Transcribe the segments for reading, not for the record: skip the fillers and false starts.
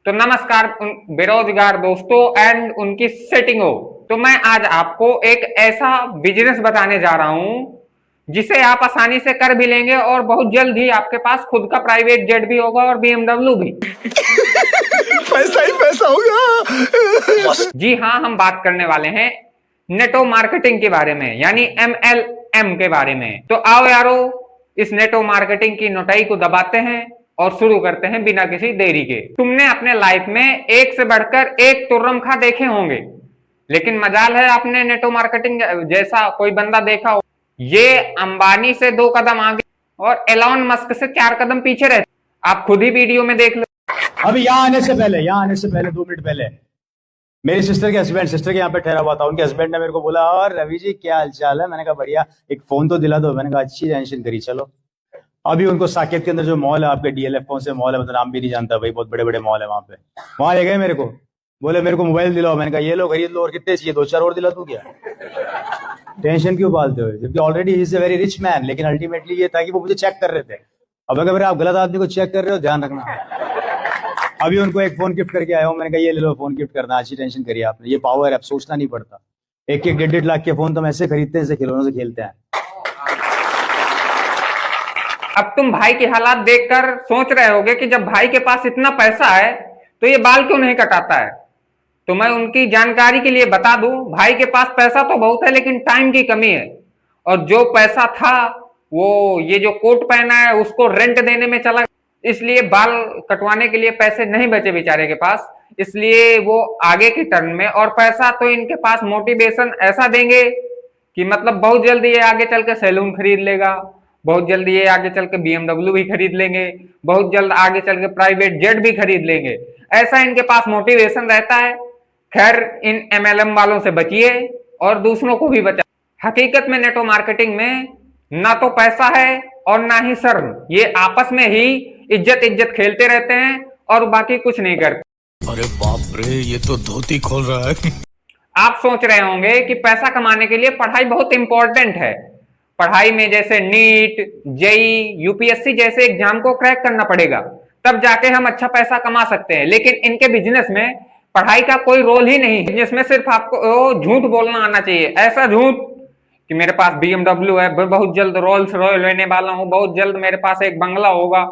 तो नमस्कार बेरोजगार दोस्तों एंड उनकी सेटिंग हो। तो मैं आज आपको एक ऐसा बिजनेस बताने जा रहा हूं जिसे आप आसानी से कर भी लेंगे और बहुत जल्द ही आपके पास खुद का प्राइवेट जेट भी होगा और बीएमडब्ल्यू भी। पैसा ही पैसा होगा। जी हाँ, हम बात करने वाले हैं नेटो मार्केटिंग के बारे में, यानी MLM के बारे में। तो आओ यारो, इस नेटो मार्केटिंग की नोटाई को दबाते हैं और शुरू करते हैं बिना किसी देरी के। तुमने अपने लाइफ में एक से बढ़कर एक तुर्रमखा देखे होंगे, लेकिन मजाल है आपने नेटो मार्केटिंग जैसा कोई बंदा देखा हो। ये अंबानी से 2 कदम आगे और एलॉन मस्क से 4 कदम पीछे रहते। आप खुद ही वीडियो में देख लो। अभी यहाँ आने से पहले 2 मिनट पहले मेरी सिस्टर के यहाँ पे ठहरा हुआ था। उनके हस्बैंड ने मेरे को बोला, और रवि जी क्या हालचाल है? मैंने कहा बढ़िया, एक फोन तो दिला दो। मैंने कहा अच्छी टेंशन करी, चलो। अभी उनको साकेत के अंदर जो मॉल है, आपके DLF कौन से मॉल है, मतलब नाम भी नहीं जानता भाई, बहुत बड़े बड़े मॉल है वहां पे। वहां ले गए मेरे को, बोले मेरे को मोबाइल दिलाओ। मैंने कहा ये लो, खरीद लो, और कितने चाहिए? 2-4 और दिला तू क्या? टेंशन क्यों पालते हो? जबकि already he is a very rich man. लेकिन अल्टीमेटली ये था कि वो मुझे चेक कर रहे थे। अब अगर आप गलत आदमी को चेक कर रहे हो, ध्यान रखना। अभी उनको एक फोन गिफ्ट करके आया हूँ। मैंने कहा ये ले लो, फोन गिफ्ट करना। अच्छी टेंशन करिए आपने, ये पावर है, अब सोचना नहीं पड़ता। 1-1, 1.5 लाख के फोन तो हम ऐसे खरीदते हैं, ऐसे खिलौनों से खेलते हैं। अब तुम भाई के हालात देखकर सोच रहे होगे कि जब भाई के पास इतना पैसा है तो ये बाल क्यों नहीं कटाता है। तो मैं उनकी जानकारी के लिए बता दूं, भाई के पास पैसा तो बहुत है लेकिन टाइम की कमी है। और जो पैसा था वो ये जो कोट पहना है उसको रेंट देने में चला, इसलिए बाल कटवाने के लिए पैसे नहीं बचे बेचारे के पास। इसलिए वो आगे की टर्न में, और पैसा तो इनके पास मोटिवेशन ऐसा देंगे कि मतलब बहुत जल्दी ये आगे चल के सैलून खरीद लेगा, बहुत जल्दी ये आगे चल के बीएमडब्ल्यू भी खरीद लेंगे, बहुत जल्द आगे चल के प्राइवेट जेट भी खरीद लेंगे। ऐसा इनके पास मोटिवेशन रहता है। खैर, इन MLM वालों से बचिए और दूसरों को भी बचा। हकीकत में नेटो मार्केटिंग में ना तो पैसा है और ना ही शर्म। ये आपस में ही इज्जत इज्जत खेलते रहते हैं और बाकी कुछ नहीं करते। अरे बाप रे, ये तो धोती खोल रहा है। आप सोच रहे होंगे कि पैसा कमाने के लिए पढ़ाई बहुत इंपॉर्टेंट है। पढ़ाई में जैसे नीट, JEE, UPSC जैसे एग्जाम को क्रैक करना पड़ेगा, तब जाके हम अच्छा पैसा कमा सकते हैं। लेकिन इनके बिजनेस में पढ़ाई का कोई रोल ही नहीं। बिजनेस में सिर्फ आपको झूठ बोलना आना चाहिए। ऐसा झूठ कि मेरे पास BMW है, बहुत जल्द रोल्स रॉयल लेने वाला हूं, बहुत जल्द मेरे पास एक बंगला होगा,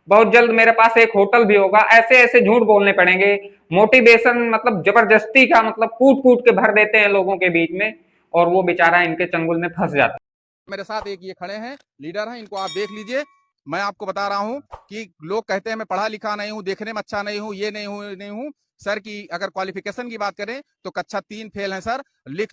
बहुत जल्द मेरे पास एक होटल भी होगा। ऐसे ऐसे झूठ बोलने पड़ेंगे। मोटिवेशन मतलब जबरदस्ती का, मतलब कूट कूट के भर देते हैं लोगों के बीच में, और वो बेचारा इनके चंगुल में फंस जाता है। मेरे साथ एक ये खड़े हैं, लीडर हैं, इनको आप देख लीजिए। मैं आपको बता रहा हूं कि लोग कहते हैं मैं पढ़ा लिखा नहीं हूं, देखने में अच्छा नहीं हूं, ये नहीं हूं सर। की अगर क्वालिफिकेशन की बात करें तो कक्षा 3 फेल है सर। लिख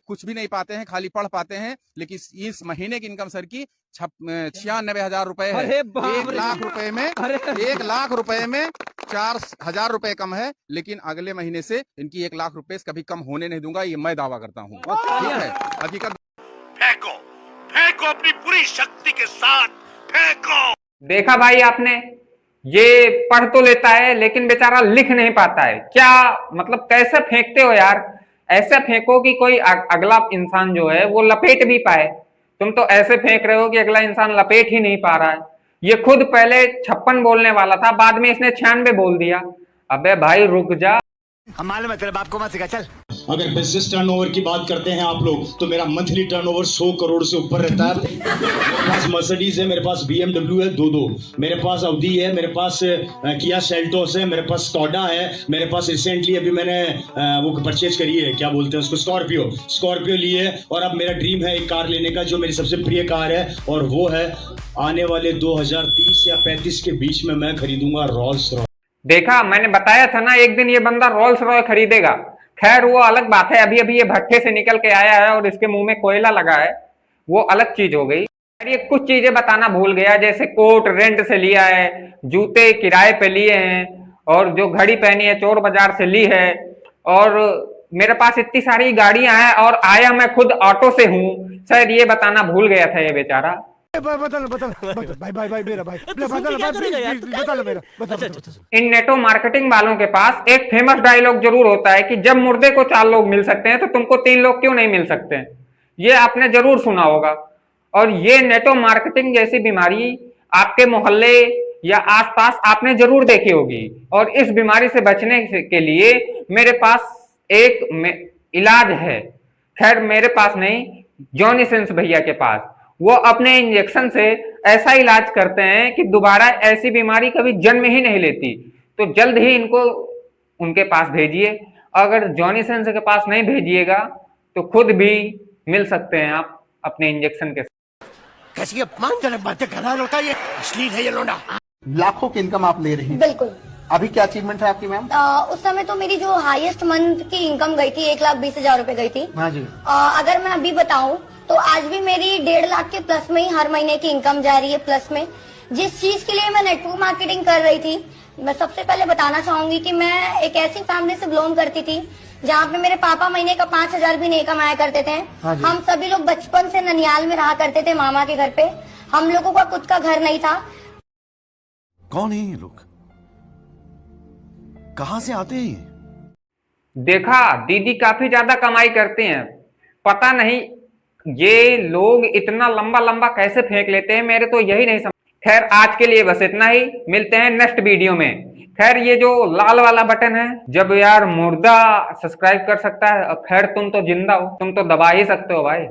कुछ भी नहीं पाते हैं, खाली पढ़ पाते हैं। लेकिन इस महीने की इनकम सर की 96,000 रुपए है। 1 लाख रुपए में 1 लाख रुपए में 4,000 रुपए कम है। लेकिन अगले महीने से इनकी 1 लाख रुपए कभी कम होने नहीं दूंगा, ये मैं दावा करता हूँ। ठीक है, हकीकत। फेंको अपनी पूरी शक्ति के साथ फेंको। देखा भाई आपने, ये पढ़ तो लेता है लेकिन बेचारा लिख नहीं पाता है। क्या मतलब, कैसे फेंकते हो यार? ऐसे फेंको कि कोई अगला इंसान जो है वो लपेट भी पाए। तुम तो ऐसे फेंक रहे हो कि अगला इंसान लपेट ही नहीं पा रहा है। ये खुद पहले 56 बोलने वाला था, बाद में इसने 96 बोल दिया। अबे भाई रुक जा। हम मालूम है तेरे बाप को मत सिखा, चल। अगर बिजनेस टर्नओवर की बात करते हैं आप लोग, तो मेरा मंथली टर्नओवर 100 करोड़ से ऊपर रहता है। मेरे पास मर्सिडीज है, मेरे पास BMW है 2-2, मेरे पास अवधी है, मेरे पास किया सेल्टोस है, मेरे पास स्कॉडा है, मेरे पास रिसेंटली अभी मैंने वो परचेज करी है, क्या बोलते हैं उसको, स्कॉर्पियो ली है। और अब मेरा ड्रीम है एक कार लेने का, जो मेरी सबसे प्रिय कार है, और वो है आने वाले 2030 या 35 के बीच में मैं खरीदूंगा रोल्स रॉयस। देखा, मैंने बताया था ना, एक दिन ये बंदा रोल्स रॉय खरीदेगा। खैर वो अलग बात है, अभी अभी ये भट्टे से निकल के आया है और इसके मुंह में कोयला लगा है, वो अलग चीज हो गई। ये कुछ चीजें बताना भूल गया, जैसे कोट रेंट से लिया है, जूते किराए पे लिए हैं, और जो घड़ी पहनी है चोर बाजार से ली है, और मेरे पास इतनी सारी गाड़ियां हैं और आया मैं खुद ऑटो से हूं। शायद ये बताना भूल गया था ये बेचारा। इन नेटो मार्केटिंग वालों के पास एक फेमस डायलॉग जरूर होता है कि जब मुर्दे को 4 लोग मिल सकते हैं तो तुमको 3 लोग क्यों नहीं मिल सकते हैं। ये आपने जरूर सुना होगा। और ये नेटो मार्केटिंग जैसी बीमारी आपके मोहल्ले या आसपास आपने जरूर देखी होगी। और इस बीमारी से बचने के लिए मेरे पास एक इलाज है। खैर मेरे पास नहीं, जॉनी सिंस भैया के पास। वो अपने इंजेक्शन से ऐसा इलाज करते हैं कि दोबारा ऐसी बीमारी कभी जन्म ही नहीं लेती। तो जल्द ही इनको उनके पास भेजिए। अगर जॉनी सिंस के पास नहीं भेजिएगा तो खुद भी मिल सकते हैं आप अपने इंजेक्शन के साथ। कैसी अपमानजनक बातें कर रहा होता है ये, अश्लील है ये लोंडा। लाखों की इनकम आप ले रही हैं। बिल्कुल। अभी क्या अचीवमेंट है आपकी मैम? उस समय तो मेरी जो हाईएस्ट मंथ की इनकम गई थी 1,20,000 रुपए गई थी। हाँ जी। अगर मैं अभी बताऊं तो आज भी मेरी 1.5 लाख के प्लस में ही हर महीने की इनकम जा रही है प्लस में। जिस चीज के लिए मैं नेटवर्क मार्केटिंग कर रही थी, मैं सबसे पहले बताना चाहूंगी कि मैं एक ऐसी फैमिली से बिलोंग करती थी जहाँ पे मेरे पापा महीने का 5,000 भी नहीं कमाया करते थे। हाँ जी। हम सभी लोग बचपन से ननियाल में रहा करते थे मामा के घर पे। हम लोगों का खुद का घर नहीं था। कौन है ये लोग, कहां से आते हैं ये? देखा, दीदी काफी ज्यादा कमाई करती हैं। पता नहीं ये लोग इतना लंबा लंबा कैसे फेंक लेते हैं, मेरे तो यही नहीं समझ। खैर आज के लिए बस इतना ही, मिलते हैं नेक्स्ट वीडियो में। खैर ये जो लाल वाला बटन है, जब यार मुर्दा सब्सक्राइब कर सकता है, खैर तुम तो जिंदा हो, तुम तो दबा ही सकते हो भाई।